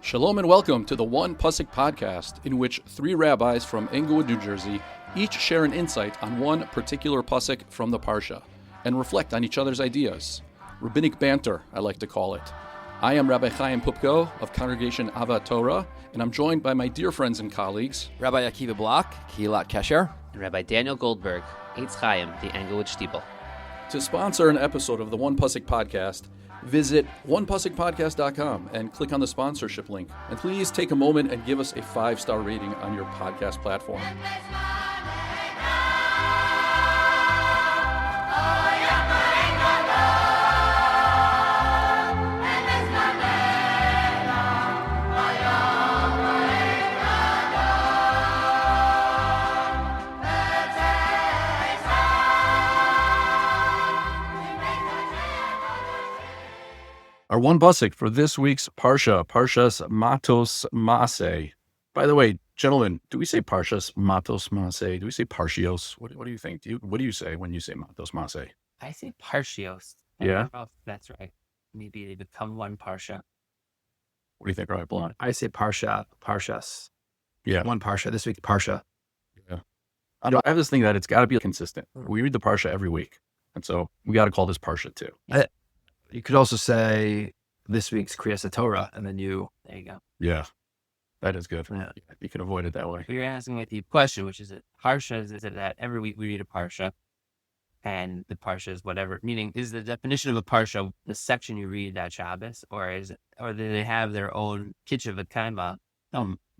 Shalom and welcome to the One Pusik podcast, in which three rabbis from Englewood, New Jersey, each share an insight on one particular pusik from the Parsha, and reflect on each other's ideas. Rabbinic banter, I like to call it. I am Rabbi Chaim Pupko of Congregation Ava Torah, and I'm joined by my dear friends and colleagues, Rabbi Akiva Block, Kilat Kesher, and Rabbi Daniel Goldberg, Eitz Chaim, the Englewood Steeple. To sponsor an episode of the One Pusik podcast, visit onepusikpodcast.com and click on the sponsorship link. And please take a moment and give us a 5-star rating on your podcast platform. Our one pusik for this week's Parsha, Parshas Matos Maasei. By the way, gentlemen, do we say Parshas Matos Maasei? Do we say Parshios? What do you think? What do you say when you say Matos Maasei? I say Parshios. Yeah? That's right. Maybe they become one Parsha. What do you think, Rabbi Blunt? I say Parshas. Yeah. One Parsha. This week's Parsha. Yeah. I have this thing that it's got to be consistent. We read the Parsha every week. And so we got to call this Parsha too. You could also say this week's Kriyas Torah, and then There you go. Yeah. That is good. Yeah. You can avoid it that way. You're asking a deep question, which is it Parsha? Is it that every week we read a Parsha, and the Parsha is whatever? Meaning, is the definition of a Parsha the section you read that Shabbos, or do they have their own kitchen v'kaima?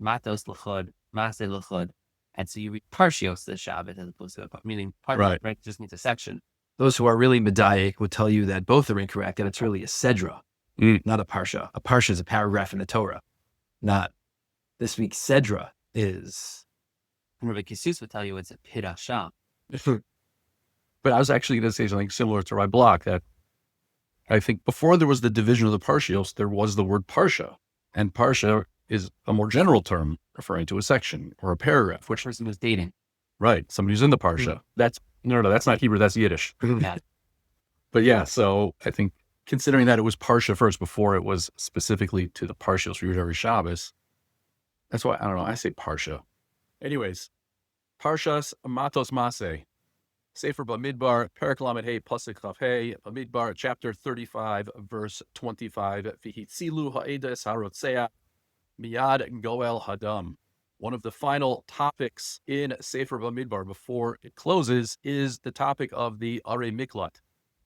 Matos l'chod, Maasei l'chod, and so you read Parshios this Shabbos as opposed to meaning Parsha, right? Just means a section. Those who are really medaic would tell you that both are incorrect, and it's really a sedra, not a parsha. A parsha is a paragraph in the Torah, not this week's sedra is. Rabbi Kisus would tell you it's a pirasha. But I was actually going to say something similar to Rabbi Block, that I think before there was the division of the Parshios, there was the word Parsha. And Parsha is a more general term referring to a section or a paragraph. Which person was dating? Right. Somebody who's in the Parsha. No, that's not Hebrew, that's Yiddish. Yeah. But yeah, so I think considering that it was Parsha first before it was specifically to the Parshios we read every Shabbos, that's why, I don't know, I say Parsha. Anyways, Parshas Matos Masei. Sefer Bamidbar, Perek Lamed Hey, Pasuk Chaf Hey, Bamidbar, chapter 35, verse 25. והצילו העדה הרצח miyad goel hadam. One of the final topics in Sefer Bamidbar before it closes is the topic of the miklat,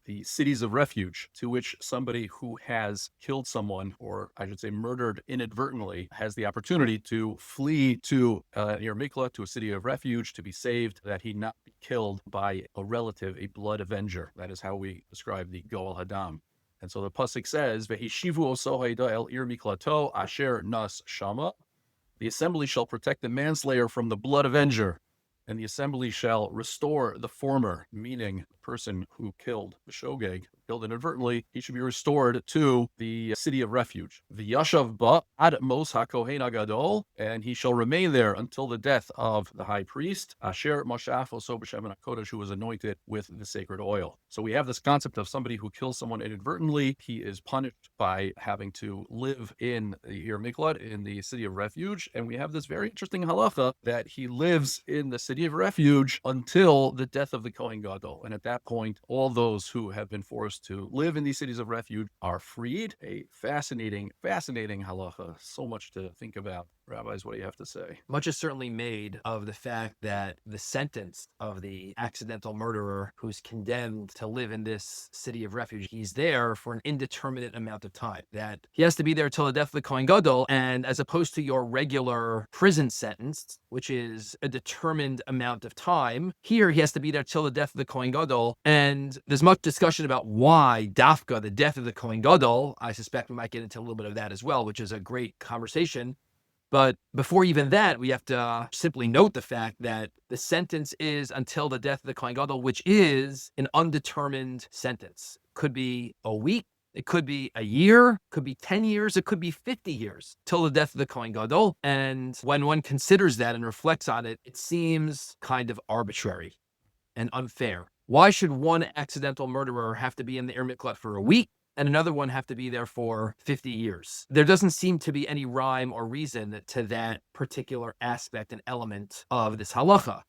the cities of refuge, to which somebody who has killed someone, or I should say murdered inadvertently, has the opportunity to flee to miklat, to a city of refuge, to be saved, that he not be killed by a relative, a blood-avenger. That is how we describe the goel hadam. And so the pasuk says, "Vehishivu oso ha'eda el miklato asher nas shama." The assembly shall protect the manslayer from the blood-avenger, and the assembly shall restore the former, meaning the person who killed the shogeg, killed inadvertently, he should be restored to the city of refuge. Vyeshav ba ad mos hakkohen agdel, and he shall remain there until the death of the high priest, asher mashaf oso בשמן הקדש, who was anointed with the sacred oil. So we have this concept of somebody who kills someone inadvertently. He is punished by having to live in the miklat, in the city of refuge. And we have this very interesting halacha that he lives in the city of refuge until the death of the Kohen Gadol. And at that point, all those who have been forced to live in these cities of refuge are freed. A fascinating halacha. So much to think about. Rabbis, what do you have to say? Much is certainly made of the fact that the sentence of the accidental murderer who's condemned to live in this city of refuge, he's there for an indeterminate amount of time, that he has to be there till the death of the Kohen Gadol, and as opposed to your regular prison sentence, which is a determined amount of time, here he has to be there till the death of the Kohen Gadol, and there's much discussion about why dafka, the death of the Kohen Gadol. I suspect we might get into a little bit of that as well, which is a great conversation. But before even that, we have to simply note the fact that the sentence is until the death of the Kohen Gadol, which is an undetermined sentence. Could be a week, it could be a year, could be 10 years, it could be 50 years till the death of the Kohen Gadol. And when one considers that and reflects on it, it seems kind of arbitrary and unfair. Why should one accidental murderer have to be in the miklat for a week and another one have to be there for 50 years. There doesn't seem to be any rhyme or reason to that particular aspect and element of this halacha.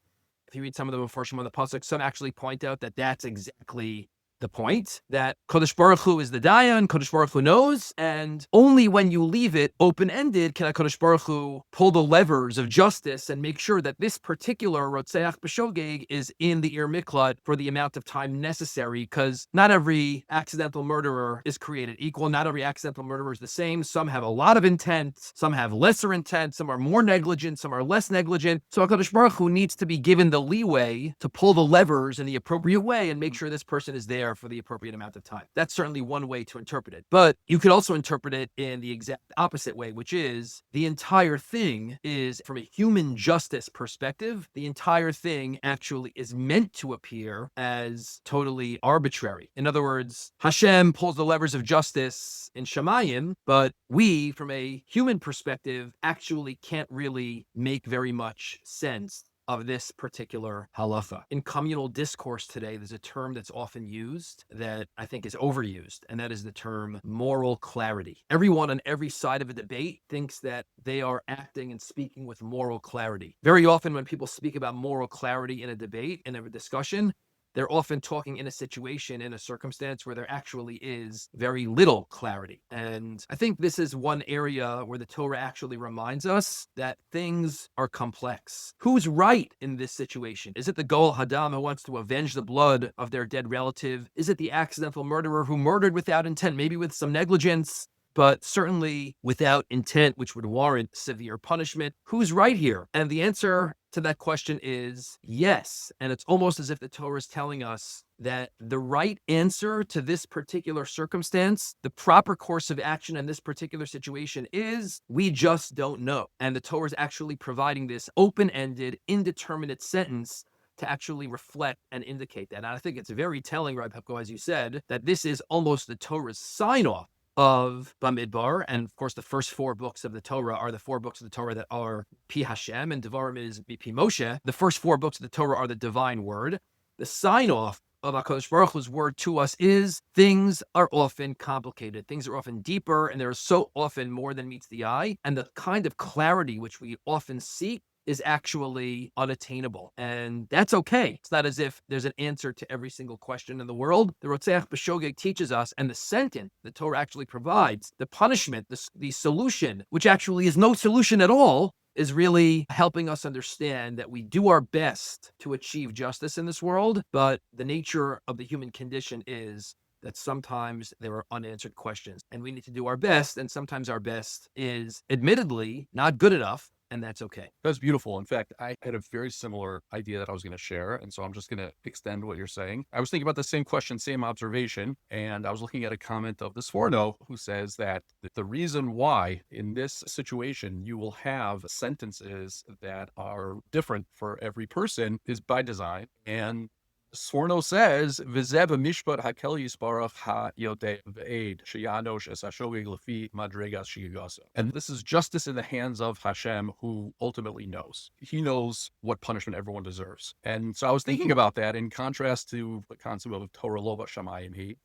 If you read some of the Mefarshim on the pasuk, some actually point out that that's exactly the point, that Kodesh Baruch Hu is the Dayan, Kodesh Baruch Hu knows, and only when you leave it open-ended can Kodesh Baruch Hu pull the levers of justice and make sure that this particular Rotzeach B'Shogeg is in the Ir Miklat for the amount of time necessary, because not every accidental murderer is created equal. Not every accidental murderer is the same. Some have a lot of intent, some have lesser intent, some are more negligent, some are less negligent. So Kodesh Baruch Hu needs to be given the leeway to pull the levers in the appropriate way and make sure this person is there for the appropriate amount of time. That's certainly one way to interpret it. But you could also interpret it in the exact opposite way, which is the entire thing is, from a human justice perspective, the entire thing actually is meant to appear as totally arbitrary. In other words, Hashem pulls the levers of justice in Shemayim, but we, from a human perspective, actually can't really make very much sense of this particular halacha. In communal discourse today, there's a term that's often used that I think is overused, and that is the term moral clarity. Everyone on every side of a debate thinks that they are acting and speaking with moral clarity. Very often when people speak about moral clarity in a debate, in a discussion, they're often talking in a situation, in a circumstance where there actually is very little clarity. And I think this is one area where the Torah actually reminds us that things are complex. Who's right in this situation? Is it the Goel Hadam who wants to avenge the blood of their dead relative? Is it the accidental murderer who murdered without intent, maybe with some negligence, but certainly without intent, which would warrant severe punishment? Who's right here? And the answer to that question is yes. And it's almost as if the Torah is telling us that the right answer to this particular circumstance, the proper course of action in this particular situation is, we just don't know. And the Torah is actually providing this open-ended, indeterminate sentence to actually reflect and indicate that. And I think it's very telling, Rabbi Pepko, as you said, that this is almost the Torah's sign-off of Bamidbar. And of course, the first 4 books of the Torah are the 4 books of the Torah that are Pi Hashem, and Devarim is Pi Moshe. The first 4 books of the Torah are the divine word. The sign-off of HaKadosh Baruch Hu's word to us is things are often complicated. Things are often deeper, and there is so often more than meets the eye. And the kind of clarity which we often seek is actually unattainable. And that's okay. It's not as if there's an answer to every single question in the world. The Rotzeach B'Shogeg teaches us, and the sentence the Torah actually provides, the punishment, the solution, which actually is no solution at all, is really helping us understand that we do our best to achieve justice in this world, but the nature of the human condition is that sometimes there are unanswered questions, and we need to do our best, and sometimes our best is admittedly not good enough, and that's okay. That's beautiful. In fact, I had a very similar idea that I was going to share. And so I'm just going to extend what you're saying. I was thinking about the same question, same observation. And I was looking at a comment of the Sforno who says that the reason why in this situation you will have sentences that are different for every person is by design. And Sforno says, "V'zeh b'mishpat hakel yisbarach ha'yodeh v'ed sheyanosh es hashogeg lefi madregas sheyigasa." And this is justice in the hands of Hashem, who ultimately knows. He knows what punishment everyone deserves. And so I was thinking about that in contrast to the concept of Torah lo b'shamayim hi.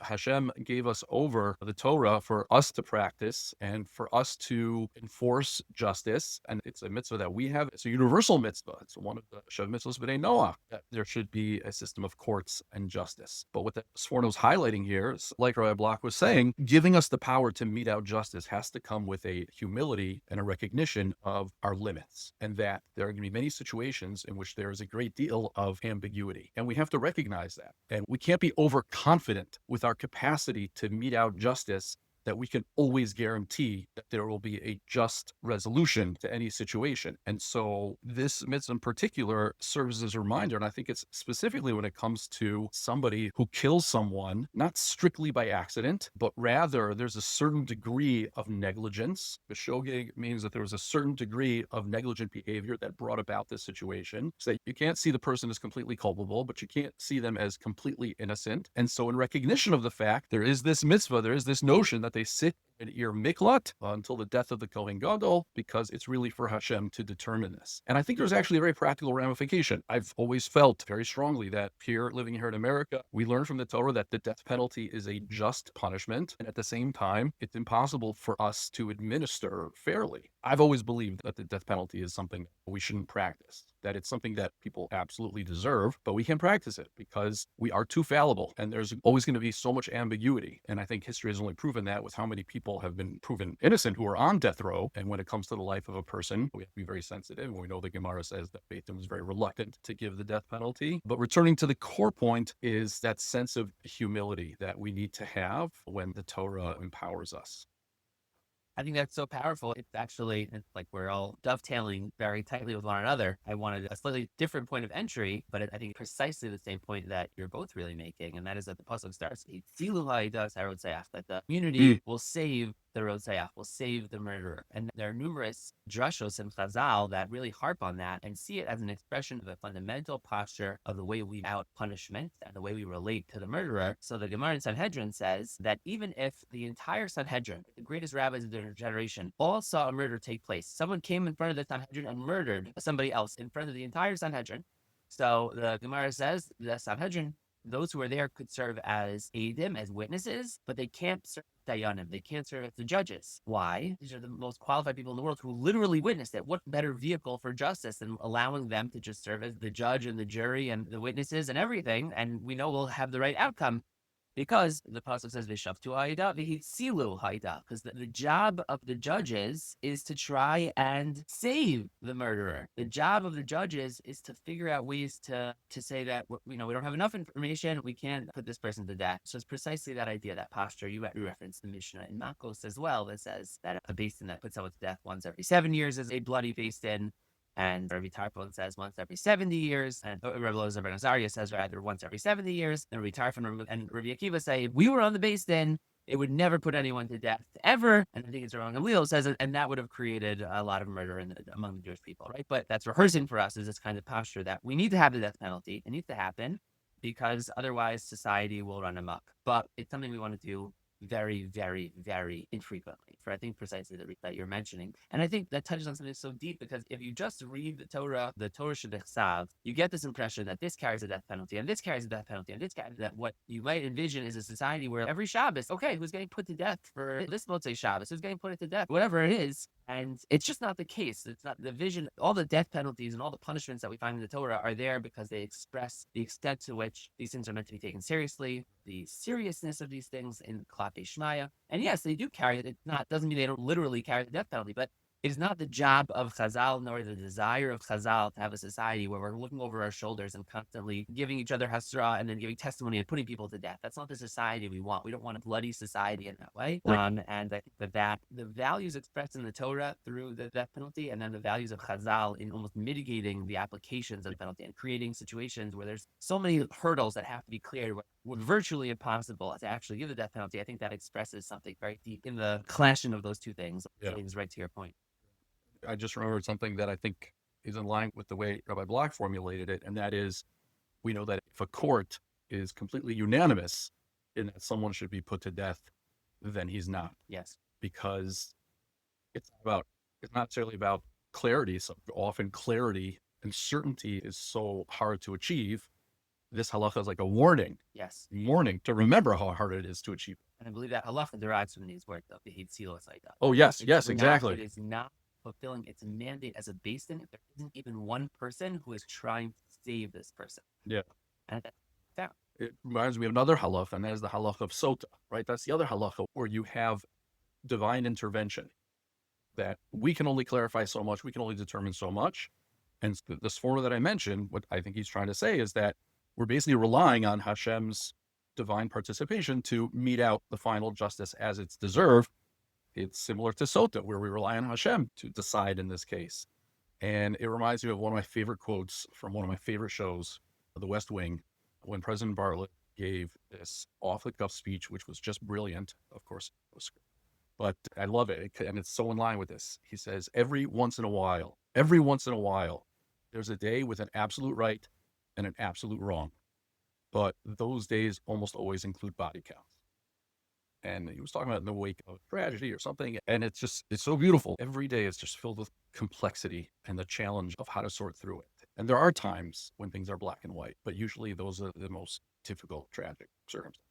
Hashem gave us over the Torah for us to practice and for us to enforce justice. And it's a mitzvah that we have. It's a universal mitzvah. It's one of the Shav mitzvahs b'nei Noah, that there should be a system of courts and justice. But what the Sforno's highlighting here is, like Rabbi Block was saying, giving us the power to mete out justice has to come with a humility and a recognition of our limits, and that there are going to be many situations in which there is a great deal of ambiguity. And we have to recognize that. And we can't be overconfident with our capacity to mete out justice, that we can always guarantee that there will be a just resolution to any situation. And so this mitzvah in particular serves as a reminder, and I think it's specifically when it comes to somebody who kills someone, not strictly by accident, but rather there's a certain degree of negligence. B'shogeg means that there was a certain degree of negligent behavior that brought about this situation. So you can't see the person as completely culpable, but you can't see them as completely innocent. And so in recognition of the fact there is this mitzvah, there is this notion that they sit an ear miklat until the death of the Kohen Gadol, because it's really for Hashem to determine this. And I think there's actually a very practical ramification. I've always felt very strongly that living here in America, we learn from the Torah that the death penalty is a just punishment. And at the same time, it's impossible for us to administer fairly. I've always believed that the death penalty is something we shouldn't practice, that it's something that people absolutely deserve, but we can't practice it because we are too fallible. And there's always going to be so much ambiguity. And I think history has only proven that with how many people have been proven innocent who are on death row. And when it comes to the life of a person, we have to be very sensitive. And we know the Gemara says that Beitum is very reluctant to give the death penalty. But returning to the core point is that sense of humility that we need to have when the Torah empowers us. I think that's so powerful. It's like we're all dovetailing very tightly with one another. I wanted a slightly different point of entry, but I think precisely the same point that you're both really making, and that is that the pasuk starts, "Itzilu ha'ida sarotzeach," that the community will save the Rotzeach, will save the murderer. And there are numerous drushos in Chazal that really harp on that and see it as an expression of a fundamental posture of the way we out punishment and the way we relate to the murderer. So the Gemara in Sanhedrin says that even if the entire Sanhedrin, the greatest rabbis of their generation, all saw a murder take place, someone came in front of the Sanhedrin and murdered somebody else in front of the entire Sanhedrin. So the Gemara says the Sanhedrin, those who are there could serve as eidim, as witnesses, but they can't serve dayanim. They can't serve as the judges. Why? These are the most qualified people in the world who literally witnessed it. What better vehicle for justice than allowing them to just serve as the judge and the jury and the witnesses and everything? And we know we'll have the right outcome. Because the pasuk says vishav to העדה והצילו העדה, because the job of the judges is to try and save the murderer. The job of the judges is to figure out ways to say that we don't have enough information, we can't put this person to death. So it's precisely that idea, that posture. You referenced the Mishnah in Makos as well that says that a beis din that puts someone to death once every 7 years is a bloody beis din. And Rabbi Tarfon says once every 70 years, and Rabbi Loza ben Azariah says rather once every 70 years. And Rabbi Tarfon and Rabbi Akiva say, if we were on the beis din, it would never put anyone to death ever. And I think it's wrong. Gamliel says it, and that would have created a lot of murder among the Jewish people, right? But that's rehearsing for us is this kind of posture that we need to have the death penalty. It needs to happen because otherwise society will run amok. But it's something we want to do very, very, very infrequently for, I think, precisely the reason that you're mentioning. And I think that touches on something so deep, because if you just read the Torah Shebechsav, you get this impression that this carries a death penalty and this carries a death penalty and this carries that. What you might envision is a society where every Shabbos, okay, who's getting put to death for this Maasei Shabbos, who's getting put to death, whatever it is. And it's just not the case. It's not the vision. All the death penalties and all the punishments that we find in the Torah are there because they express the extent to which these things are meant to be taken seriously, the seriousness of these things in Klapei Shmaya. And yes, they do carry it. It doesn't mean they don't literally carry the death penalty, but it is not the job of Chazal nor the desire of Chazal to have a society where we're looking over our shoulders and constantly giving each other hasra and then giving testimony and putting people to death. That's not the society we want. We don't want a bloody society in that way. And I think that the values expressed in the Torah through the death penalty, and then the values of Chazal in almost mitigating the applications of the penalty and creating situations where there's so many hurdles that have to be cleared, where virtually impossible to actually give the death penalty. I think that expresses something very deep in the clashing of those two things. Yeah. It is right to your point. I just remembered something that I think is in line with the way Rabbi Block formulated it, and that is, we know that if a court is completely unanimous in that someone should be put to death, then he's not. Yes. Because it's not necessarily about clarity. So often clarity and certainty is so hard to achieve. This halacha is like a warning. Yes. Warning to remember how hard it is to achieve. And I believe that halacha derives from these words of the Hitzilo Saida. Oh, yes. Yes, exactly. It is not fulfilling its mandate as a beis din if there isn't even one person who is trying to save this person. Yeah. And that's fair. It reminds me of another halacha, and that is the halacha of sota, right? That's the other halacha where you have divine intervention, that we can only clarify so much, we can only determine so much. And this formula that I mentioned, what I think he's trying to say is that we're basically relying on Hashem's divine participation to mete out the final justice as it's deserved. It's similar to Sota, where we rely on Hashem to decide in this case. And it reminds me of one of my favorite quotes from one of my favorite shows, The West Wing, when President Bartlett gave this off-the-cuff speech, which was just brilliant. Of course, it was, but I love it, and it's so in line with this. He says, every once in a while, there's a day with an absolute right and an absolute wrong. But those days almost always include body counts. and he was talking about in the wake of tragedy or something. And it's so beautiful. Every day is just filled with complexity and the challenge of how to sort through it. And there are times when things are black and white, but usually those are the most difficult, tragic circumstances.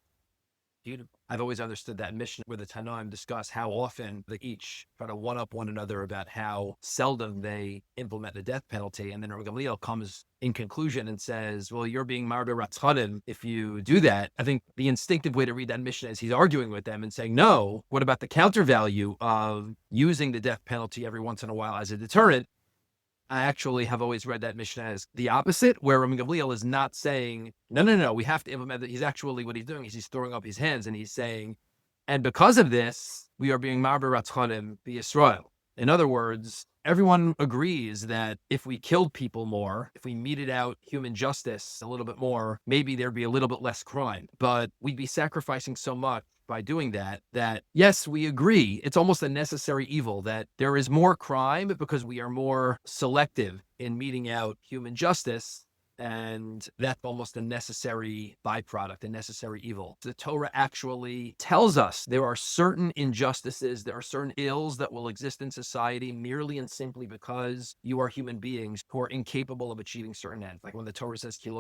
Beautiful. I've always understood that mission where the Tanaim discuss how often they each try to one-up one another about how seldom they implement the death penalty. And then Rabbi Gamliel comes in conclusion and says, well, you're being martyr ratzchanim if you do that. I think the instinctive way to read that mission is he's arguing with them and saying, no, what about the counter value of using the death penalty every once in a while as a deterrent? I actually have always read that mission as the opposite, where Rabbi Gamliel is not saying, no, we have to implement it. He's actually, what he's doing is he's throwing up his hands and he's saying, and because of this, we are being marber ratzchanim b'Yisrael. In other words, everyone agrees that if we killed people more, if we meted out human justice a little bit more, maybe there'd be a little bit less crime. But we'd be sacrificing so much by doing that yes, we agree, it's almost a necessary evil that there is more crime because we are more selective in meting out human justice. And that's almost a necessary byproduct, a necessary evil. The Torah actually tells us there are certain injustices, there are certain ills that will exist in society merely and simply because you are human beings who are incapable of achieving certain ends. Like when the Torah says, there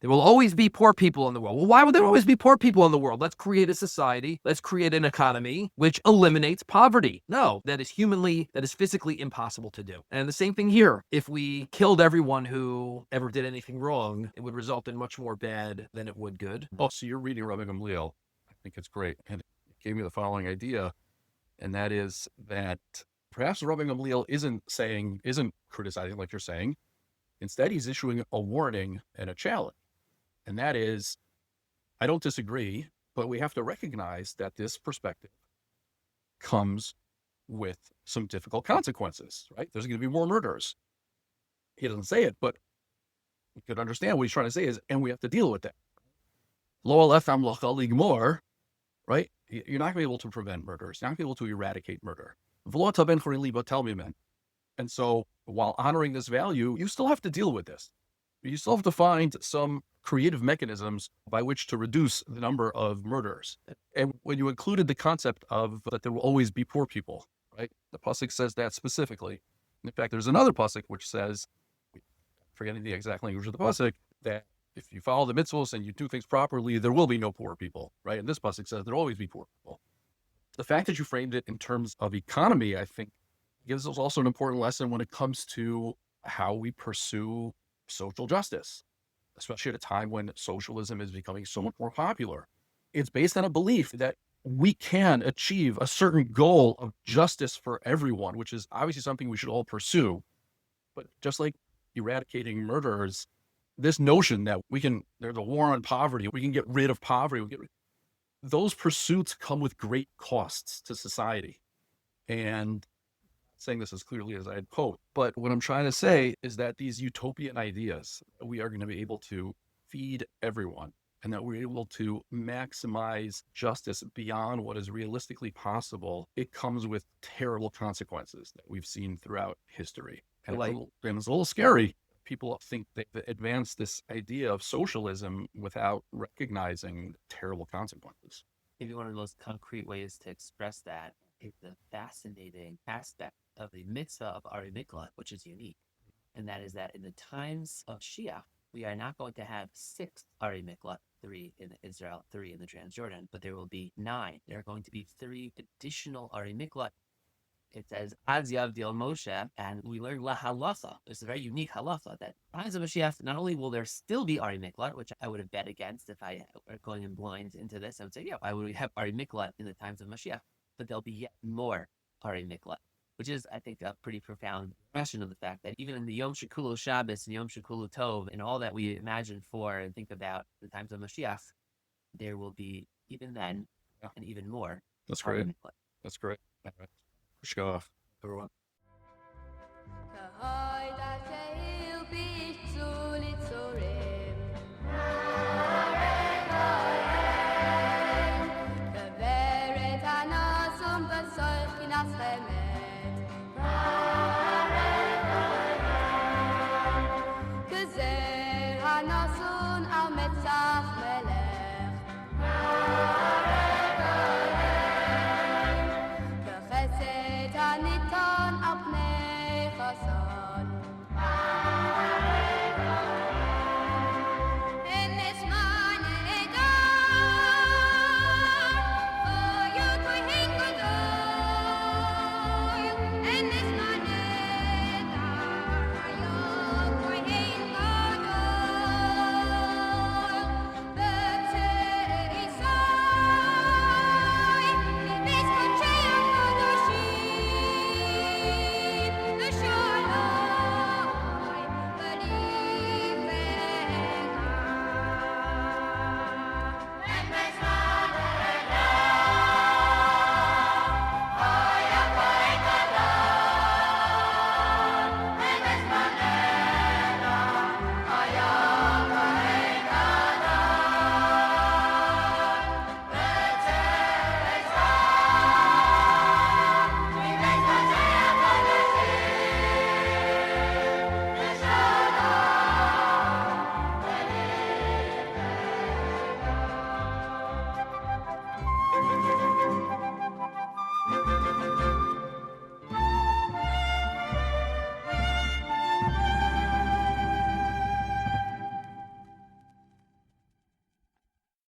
will always be poor people in the world. Well, why would there always be poor people in the world? Let's create a society, let's create an economy which eliminates poverty. No, that is physically impossible to do. And the same thing here. If we killed everyone who ever did anything wrong, it would result in much more bad than it would good. Oh, so you're reading Rabbi Gamliel. I think it's great. And it gave me the following idea, and that is that perhaps Rabbi Gamliel isn't criticizing like you're saying. Instead, he's issuing a warning and a challenge. And that is, I don't disagree, but we have to recognize that this perspective comes with some difficult consequences, right? There's going to be more murders. He doesn't say it, but you could understand what he's trying to say is, and we have to deal with that. Lo alefam l'chal ligmor, right? You're not going to be able to prevent murders. You're not going to be able to eradicate murder. V'lo taben chorin libo tel mimen. And so while honoring this value, you still have to deal with this. You still have to find some creative mechanisms by which to reduce the number of murders. And when you included the concept of that there will always be poor people, right? The pasuk says that specifically. In fact, there's another pasuk which says, forgetting the exact language of the pasuk, that if you follow the mitzvos and you do things properly, there will be no poor people, right? And this pasuk says there'll always be poor people. The fact that you framed it in terms of economy, I think, gives us also an important lesson when it comes to how we pursue social justice, especially at a time when socialism is becoming so much more popular. It's based on a belief that we can achieve a certain goal of justice for everyone, which is obviously something we should all pursue. But just like eradicating murderers, this notion that there's a war on poverty, we can get rid of poverty, those pursuits come with great costs to society. And saying this as clearly as I'd hoped, but what I'm trying to say is that these utopian ideas, we are going to be able to feed everyone, and that we're able to maximize justice beyond what is realistically possible, it comes with terrible consequences that we've seen throughout history. And it's a little scary. People think they've advanced this idea of socialism without recognizing terrible consequences. Maybe one of the most concrete ways to express that is the fascinating aspect of the mitzvah of Ari Miklat, which is unique. And that is that in the times of Shia, we are not going to have 6 Ari Miklat, 3 in Israel, 3 in the Transjordan, but there will be 9. There are going to be 3 additional Ari Miklat. It says, Az Yavdil Moshe, and we learn La Halacha. It's a very unique halacha that times of Mashiach, not only will there still be Ari Miklat, which I would have bet against if I were going in blind into this, I would say, yeah, I would have Ari Miklat in the times of Mashiach, but there'll be yet more Ari Miklat, which is, I think, a pretty profound expression of the fact that even in the Yom Shekulu Shabbos and Yom Shekulu Tov and all that we imagine for and think about the times of Mashiach, there will be even then and even more. That's great. That's great. Let's go off, everyone. Gthe, anointed, הניתן על פני חסון.